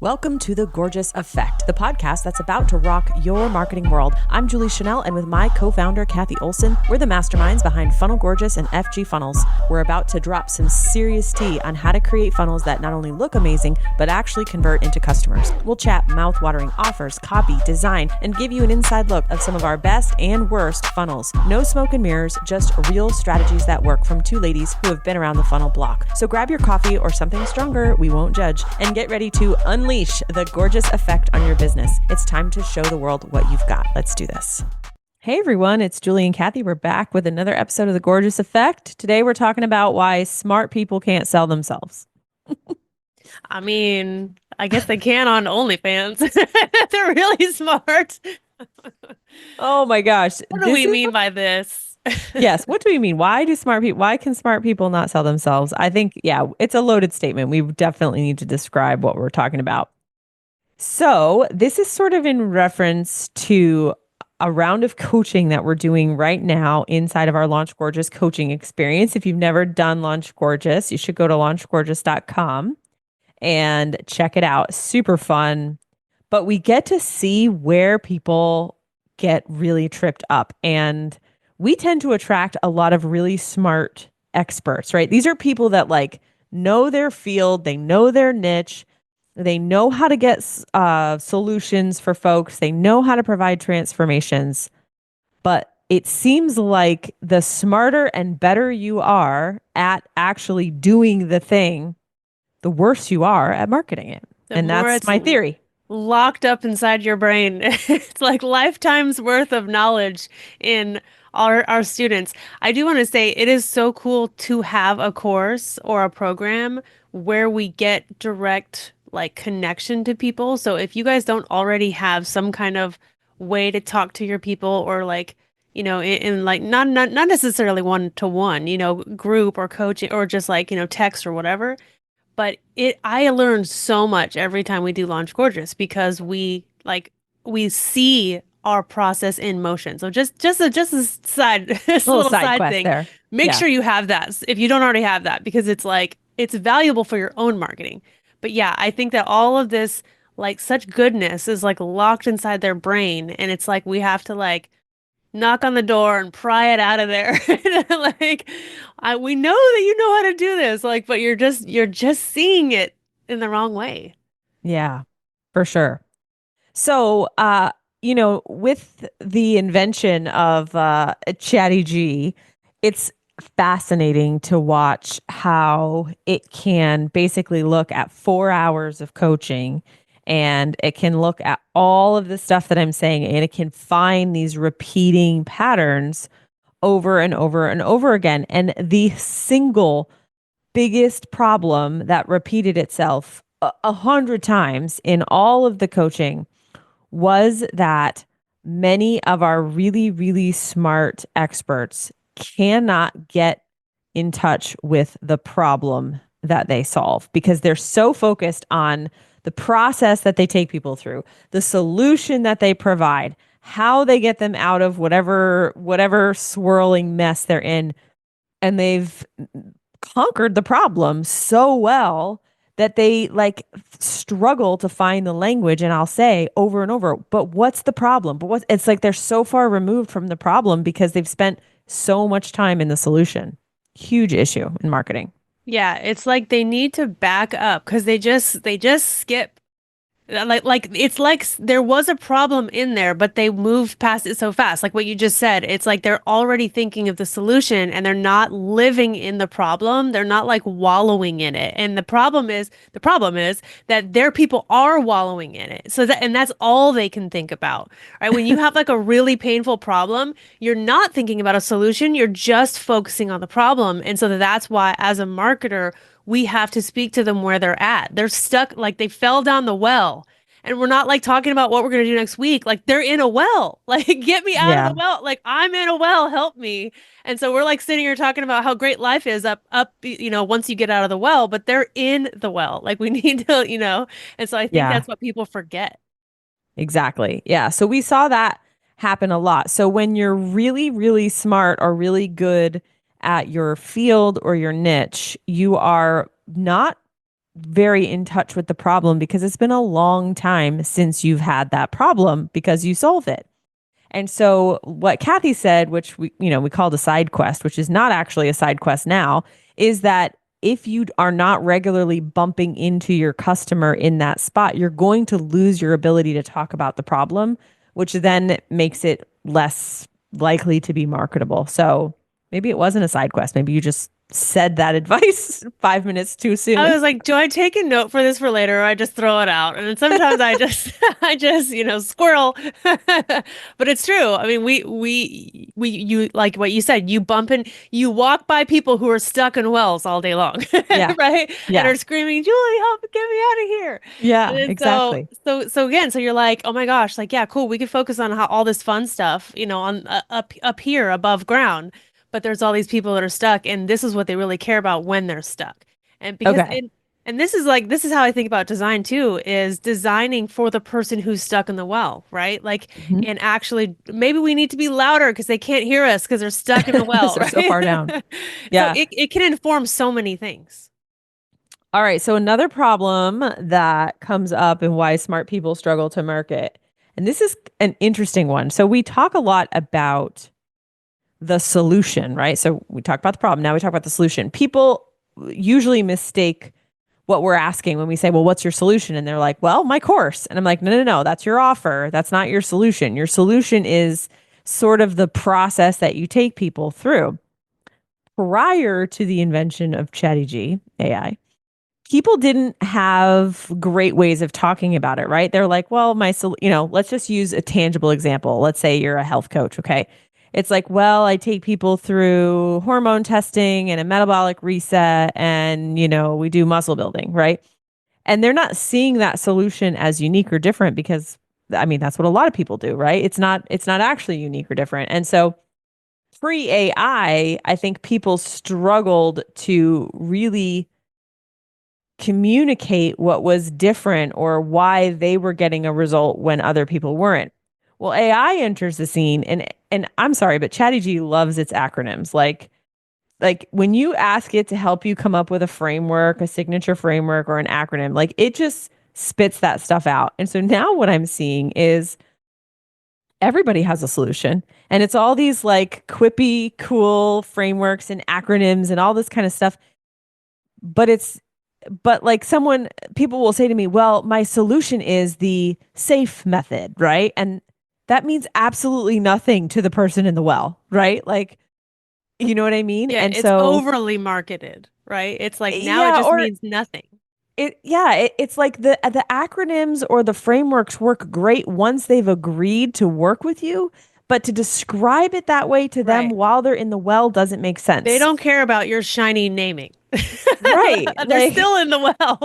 Welcome to The Gorgeous Effect, the podcast that's about to rock your marketing world. I'm Julie Chanel, and with my co-founder, Cathy Olson, we're the masterminds behind Funnel Gorgeous and FG Funnels. We're about to drop some serious tea on how to create funnels that not only look amazing, but actually convert into customers. We'll chat mouth-watering offers, copy, design, and give you an inside look of some of our best and worst funnels. No smoke and mirrors, just real strategies that work from two ladies who have been around the funnel block. So grab your coffee or something stronger, we won't judge, and get ready to unleash the gorgeous effect on your business. It's time to show the world what you've got. Let's do this. Hey everyone, it's Julie and Cathy. We're back with another episode of The Gorgeous Effect. Today we're talking about why smart people can't sell themselves. I mean, I guess they can on OnlyFans. They're really smart. Oh my gosh. What do we mean by this? Yes. What do we mean? Why can smart people not sell themselves? I think, it's a loaded statement. We definitely need to describe what we're talking about. So this is sort of in reference to a round of coaching that we're doing right now inside of our Launch Gorgeous coaching experience. If you've never done Launch Gorgeous, you should go to launchgorgeous.com and check it out. Super fun. But we get to see where people get really tripped up. And we tend to attract a lot of really smart experts, right? These are people that know their field, they know their niche, they know how to get solutions for folks, they know how to provide transformations. But it seems like the smarter and better you are at actually doing the thing, the worse you are at marketing it. And that's my theory. Locked up inside your brain. It's like lifetimes worth of knowledge in our students. I do want to say it is so cool to have a course or a program where we get direct connection to people. So if you guys don't already have some kind of way to talk to your people or in not necessarily one-to-one, group or coaching or just text or whatever. But I learn so much every time we do Launch Gorgeous because we see our process in motion. So just a side, this little side thing. There. Make sure you have that if you don't already have that, because it's valuable for your own marketing. But yeah, I think that all of this such goodness is locked inside their brain, and it's we have to knock on the door and pry it out of there. We know that you know how to do this, but you're just seeing it in the wrong way. Yeah, for sure. So, with the invention of Chatty G, it's fascinating to watch how it can basically look at 4 hours of coaching, and it can look at all of the stuff that I'm saying, and it can find these repeating patterns over and over and over again. And the single biggest problem that repeated itself 100 times in all of the coaching was that many of our really, really smart experts cannot get in touch with the problem that they solve because they're so focused on the process that they take people through, the solution that they provide, how they get them out of whatever swirling mess they're in. And they've conquered the problem so well that they struggle to find the language. And I'll say over and over, but what's the problem? But it's they're so far removed from the problem because they've spent so much time in the solution. Huge issue in marketing. Yeah, it's they need to back up because they just skip. It's there was a problem in there, but they moved past it so fast. Like what you just said, it's they're already thinking of the solution and they're not living in the problem. They're not wallowing in it. And the problem is that their people are wallowing in it. And that's all they can think about, right? When you have a really painful problem, you're not thinking about a solution. You're just focusing on the problem. And so that's why as a marketer, we have to speak to them where they're at. They're stuck, they fell down the well. And we're not talking about what we're going to do next week. They're in a well. Get me out of the well. I'm in a well. Help me. And so we're sitting here talking about how great life is up, once you get out of the well, but they're in the well. We need to, and so I think that's what people forget. Exactly. Yeah. So we saw that happen a lot. So when you're really, really smart or really good at your field or your niche, you are not very in touch with the problem because it's been a long time since you've had that problem because you solve it. And so what Kathy said, which we called a side quest, which is not actually a side quest now, is that if you are not regularly bumping into your customer in that spot, you're going to lose your ability to talk about the problem, which then makes it less likely to be marketable. So maybe it wasn't a side quest. Maybe you just said that advice 5 minutes too I soon. was like, do I take a note for this for later or I just throw it out? And then sometimes I just I just, squirrel. But it's true. I mean, you like what you said, you walk by people who are stuck in wells all day long, Yeah. right? And Yeah. are screaming, "Julie, help, get me out of here." And Yeah, then exactly. so again, so you're like, "Oh my gosh, like yeah, cool. We could focus on how all this fun stuff, on up here above ground." But there's all these people that are stuck, and this is what they really care about when they're stuck. And because Okay. and this is how I think about design too, is designing for the person who's stuck in the well, right? Like, Mhm. and actually maybe we need to be louder because they can't hear us because they're stuck in the Because well, they're so right? far down. So Yeah. it can inform so many things. All right. So another problem that comes up and why smart people struggle to market, and this is an interesting one. So we talk a lot about the solution, right? So we talk about the problem. Now we talk about the solution. People usually mistake what we're asking when we say, well, what's your solution? And they're like, well, my course. And I'm like, no, no, no, that's your offer. That's not your solution. Your solution is sort of the process that you take people through. Prior to the invention of ChatGPT AI, people didn't have great ways of talking about it, right? They're like, well, let's just use a tangible example. Let's say you're a health coach, okay? It's like, well, I take people through hormone testing and a metabolic reset and, we do muscle building, right? And they're not seeing that solution as unique or different because I mean, that's what a lot of people do, right? It's not actually unique or different. And so pre AI, I think people struggled to really communicate what was different or why they were getting a result when other people weren't. Well, AI enters the scene and I'm sorry, but ChatGPT loves its acronyms. Like when you ask it to help you come up with a framework, a signature framework or an acronym, like it just spits that stuff out. And so now what I'm seeing is everybody has a solution. And it's all these like quippy, cool frameworks and acronyms and all this kind of stuff. But like people will say to me, well, my solution is the safe method, right? And that means absolutely nothing to the person in the well, right? Like, you know what I mean? Yeah, And it's so, overly marketed, right? It's like now it yeah, just or means nothing. it's like the acronyms or the frameworks work great once they've agreed to work with you, but to describe it that way to them Right. while they're in the well doesn't make They sense. don't care about your shiny naming. Right. They're Like still in the well.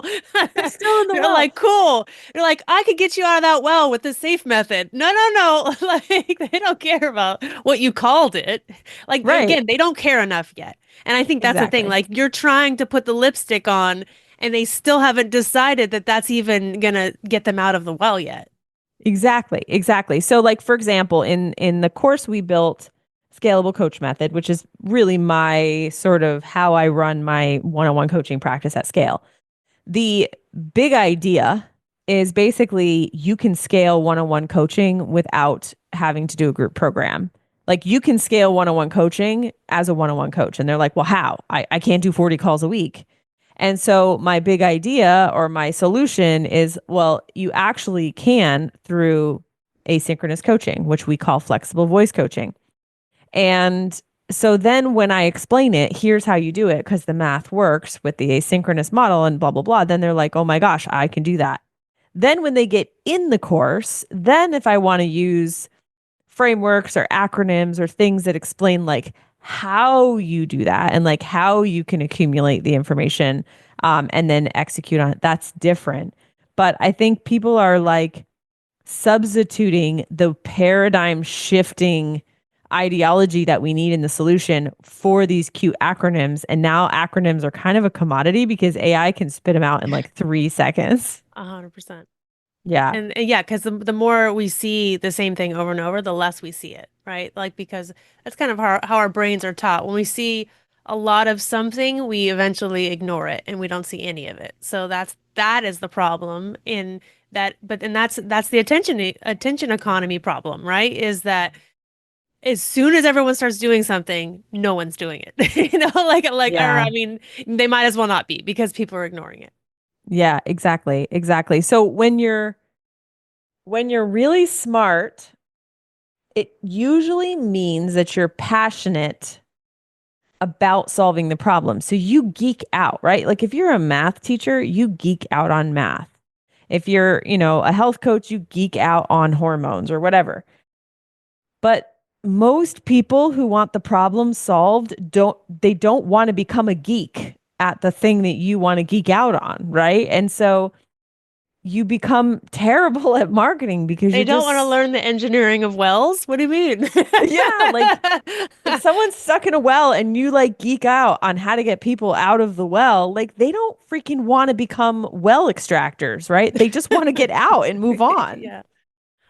they're still in the They're well. like, cool. They're like, I could get you out of that well with the safe method. No, no, no. Like, they don't care about what you called it. Like, Right. again, they don't care enough yet. And I think that's the thing. Exactly. Like, you're trying to put the lipstick on, and they still haven't decided that that's even gonna get them out of the well yet. Exactly. Exactly. So like for example, in the course we built scalable coach method, which is really my sort of how I run my one-on-one coaching practice at scale. The big idea is basically you can scale one-on-one coaching without having to do a group program. Like you can scale one-on-one coaching as a one-on-one coach. And they're like, well, how? I can't do 40 calls a week. And so my big idea or my solution is, well, you actually can through asynchronous coaching, which we call flexible voice coaching. And so then when I explain it, here's how you do it because the math works with the asynchronous model and blah, blah, blah, then they're like, oh my gosh, I can do that. Then when they get in the course, then if I want to use frameworks or acronyms or things that explain like how you do that and like how you can accumulate the information and then execute on it, that's different. But I think people are like substituting the paradigm shifting ideology that we need in the solution for these cute acronyms. And now acronyms are kind of a commodity because AI can spit them out in like 3 seconds. 100%. Yeah. And yeah, because the more we see the same thing over and over, the less we see it, right? Like, because that's kind of how our brains are taught. When we see a lot of something, we eventually ignore it and we don't see any of it. So that is the problem in that. But and that's the attention economy problem, right? Is that as soon as everyone starts doing something, no one's doing it. Or I Yeah. mean, they might as well not be because people are ignoring it. Yeah, exactly. Exactly. So when you're really smart, it usually means that you're passionate about solving the problem. So you geek out, right? Like if you're a math teacher, you geek out on math. If you're, a health coach, you geek out on hormones or whatever. But most people who want the problem solved don't want to become a geek at the thing that you want to geek out on, right? And so you become terrible at marketing because They you're don't want to just learn the engineering of wells. What do you mean? yeah, like if someone's stuck in a well and you like geek out on how to get people out of the well, like they don't freaking want to become well extractors, right? They just want to get out and move on. Yeah.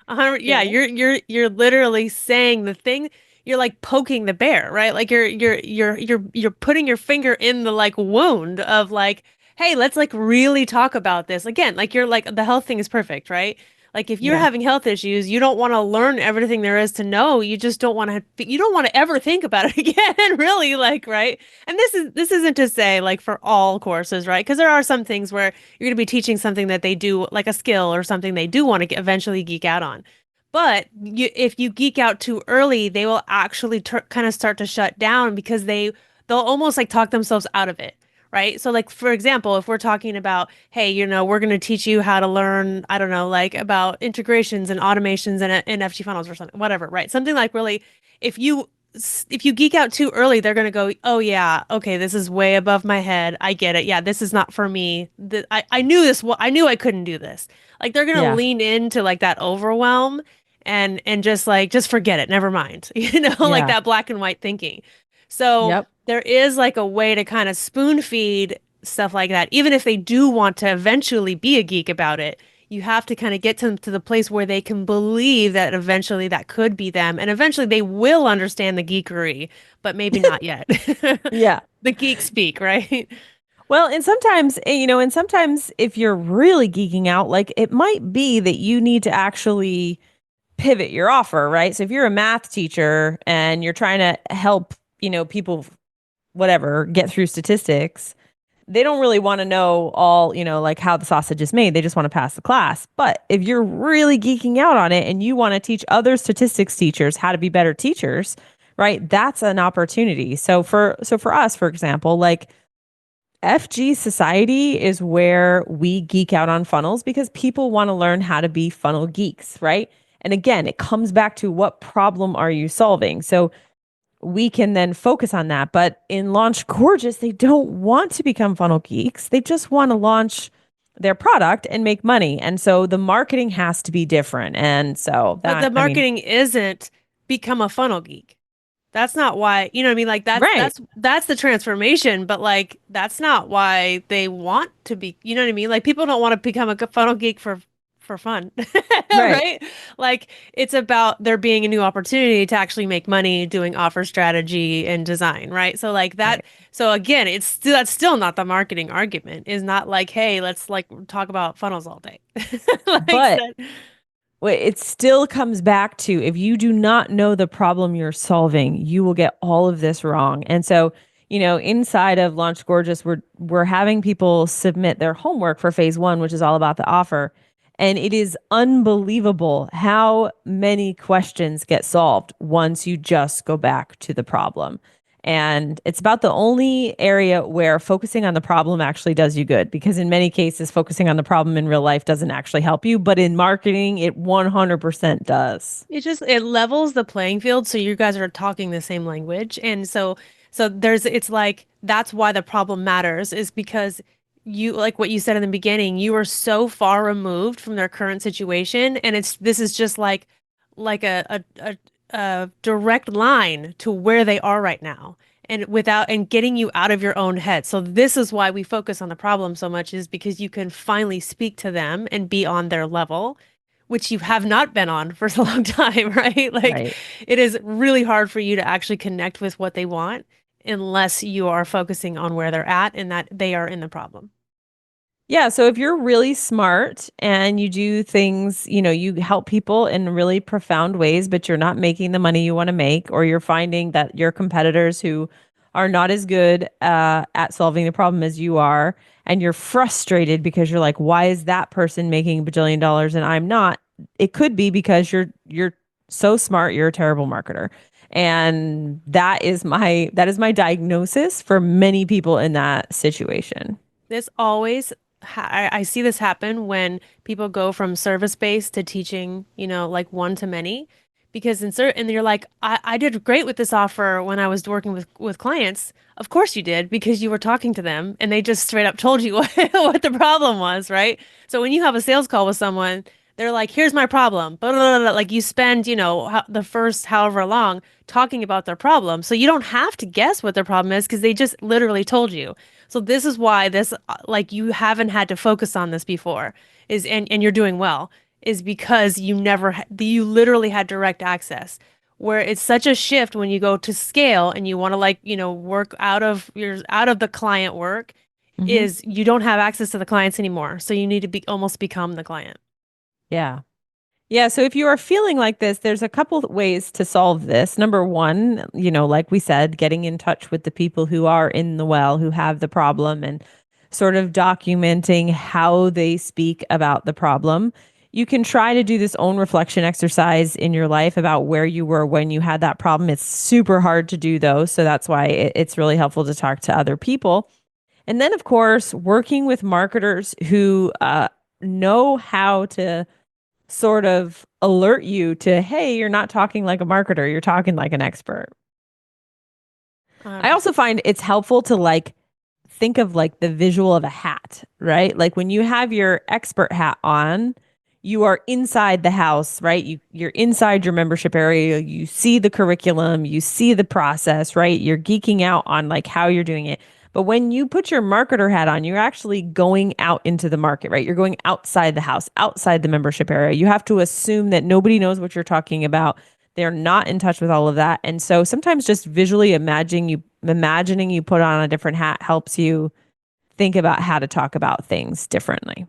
100, You yeah, know? you're literally saying the thing. You're like poking the bear, right? Like you're putting your finger in the like wound of like, hey, let's like really talk about this again. Like you're like the health thing is perfect, right? Like if you're Yeah. having health issues, you don't want to learn everything there is to know. You just don't want to. You don't want to ever think about it again, really. Like right. And this isn't to say like for all courses, right? Because there are some things where you're going to be teaching something that they do like a skill or something they do want to eventually geek out on. But if you geek out too early, they will actually kind of start to shut down because they'll almost like talk themselves out of it, right? So like for example, if we're talking about, hey, we're going to teach you how to learn, I don't know, like about integrations and automations and FG funnels or something, whatever, right? Something like really, if you if you geek out too early, they're going to go, oh yeah, okay, this is way above my head. I get it. Yeah, this is not for me. I knew this. I knew I couldn't do this. Like they're going to Yeah. lean into like that overwhelm and just like just forget it, never mind. Like Yeah. that black and white thinking. So Yep. there is like a way to kind of spoon feed stuff like that. Even if they do want to eventually be a geek about it, you have to kind of get them to the place where they can believe that eventually that could be them, and eventually they will understand the geekery, but maybe not yet. Yeah. The geek speak, right? Well, and sometimes if you're really geeking out, like it might be that you need to actually pivot your offer, right? So if you're a math teacher and you're trying to help, people whatever get through statistics, they don't really want to know all, like how the sausage is made. They just want to pass the class. But if you're really geeking out on it and you want to teach other statistics teachers how to be better teachers, right? That's an opportunity. So for us, for example, like FG Society is where we geek out on funnels because people want to learn how to be funnel geeks, right? And again, it comes back to what problem are you solving? So we can then focus on that. But in Launch Gorgeous, they don't want to become funnel geeks. They just want to launch their product and make money. And so the marketing has to be different. And so But the that, I mean, marketing isn't become a funnel geek. That's not why, you know what I mean? Like right, that's the transformation, but like that's not why they want to be, you know what I mean? Like people don't want to become a funnel geek for fun. right, Right? Like it's about there being a new opportunity to actually make money doing offer strategy and design, right? So like that, right. so again, that's still not the marketing argument. Is not like, hey, let's like talk about funnels all day. Like But it still comes back to if you do not know the problem you're solving, you will get all of this wrong. And so, inside of Launch Gorgeous, we're having people submit their homework for phase one, which is all about the offer. And it is unbelievable how many questions get solved once you just go back to the problem. And it's about the only area where focusing on the problem actually does you good because in many cases, focusing on the problem in real life doesn't actually help you. But in marketing, it 100% does. it levels the playing field so you guys are talking the same language. And so there's it's like that's why the problem matters is because you like what you said in the beginning, you are so far removed from their current situation and this is just like a direct line to where they are right now. And without and getting you out of your own head. So this is why we focus on the problem so much is because you can finally speak to them and be on their level which you have not been on for so long time, right? Like Right. it is really hard for you to actually connect with what they want. unless you are focusing on where they're at and that they are in the problem. Yeah, so if you're really smart and you do things, you help people in really profound ways, but you're not making the money you want to make, or you're finding that your competitors who are not as good at solving the problem as you are, and you're frustrated because you're like, why is that person making $1 bajillion and I'm not? It could be because you're so smart, you're a terrible marketer. And that is my diagnosis for many people in that situation. This always, I see this happen when people go from service-based to teaching, like one to many. Because and you're like, I did great with this offer when I was working with clients. Of course you did, because you were talking to them and they just straight up told you what the problem was, right? So when you have a sales call with someone, they're like, here's my problem. Blah, blah, blah, blah. Like you spend, the first however long talking about their problem. So you don't have to guess what their problem is because they just literally told you. So this is why like you haven't had to focus on this before and you're doing well is because you literally had direct access where it's such a shift when you go to scale and you want to like, work out of the client work Hmm. is you don't have access to the clients anymore. So you need to almost become the client. Yeah. Yeah, so if you are feeling like this, there's a couple ways to solve this. Number one, like we said, getting in touch with the people who are in the well, who have the problem, and sort of documenting how they speak about the problem. You can try to do this own reflection exercise in your life about where you were when you had that problem. It's super hard to do, though. So that's why it's really helpful to talk to other people. And then, of course, working with marketers who know how to sort of alert you to, hey, you're not talking like a marketer, you're talking like an expert. I 100%. also find it's helpful to like think of like the visual of a hat, right? Like when you have your expert hat on, you are inside the house, right? You're inside your membership area. You see the curriculum, you see the process, right? You're geeking out on like how you're doing it. But when you put your marketer hat on, you're actually going out into the market, right? You're going outside the house, outside the membership area. You have to assume that nobody knows what you're talking about. They're not in touch with all of that. And so sometimes just visually imagining you put on a different hat helps you think about how to talk about things differently.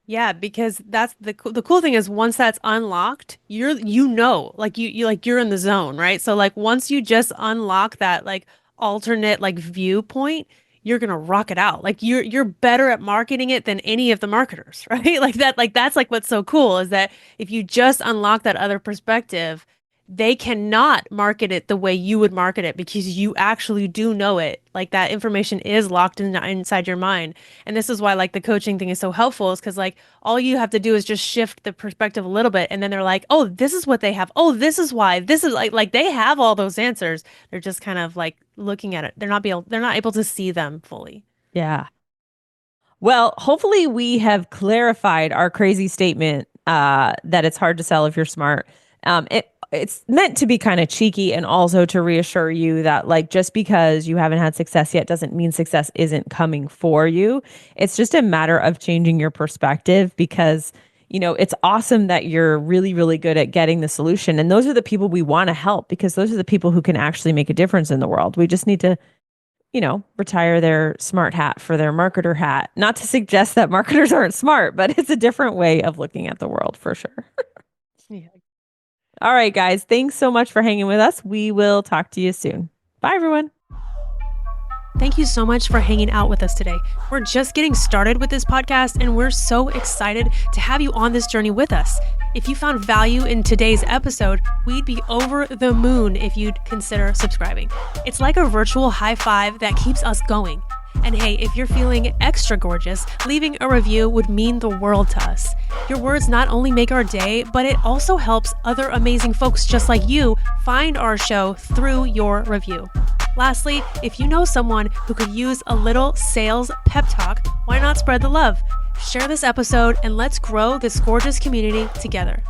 Yeah, because that's the cool thing is once that's unlocked, like you're in the zone, right? So like once you just unlock that like alternate like viewpoint, you're gonna rock it out. Like you're better at marketing it than any of the marketers, right? Like that's like what's so cool is that if you just unlock that other perspective, they cannot market it the way you would market it because you actually do know it. Like that information is locked inside your mind. And this is why like the coaching thing is so helpful is because like all you have to do is just shift the perspective a little bit and then they're like, "Oh, this is what they have. Oh, this is why. This is like they have all those answers. They're just kind of like looking at it. They're not able to see them fully." Yeah. Well, hopefully we have clarified our crazy statement that it's hard to sell if you're smart. It's meant to be kind of cheeky and also to reassure you that like just because you haven't had success yet doesn't mean success isn't coming for you. It's just a matter of changing your perspective because it's awesome that you're really, really good at getting the solution. And those are the people we want to help because those are the people who can actually make a difference in the world. We just need to retire their smart hat for their marketer hat. Not to suggest that marketers aren't smart, but it's a different way of looking at the world for sure. Yeah. All right, guys. Thanks so much for hanging with us. We will talk to you soon. Bye, everyone. Thank you so much for hanging out with us today. We're just getting started with this podcast, and we're so excited to have you on this journey with us. If you found value in today's episode, we'd be over the moon if you'd consider subscribing. It's like a virtual high five that keeps us going. And hey, if you're feeling extra gorgeous, leaving a review would mean the world to us. Your words not only make our day, but it also helps other amazing folks just like you find our show through your review. Lastly, if you know someone who could use a little sales pep talk, why not spread the love? Share this episode and let's grow this gorgeous community together.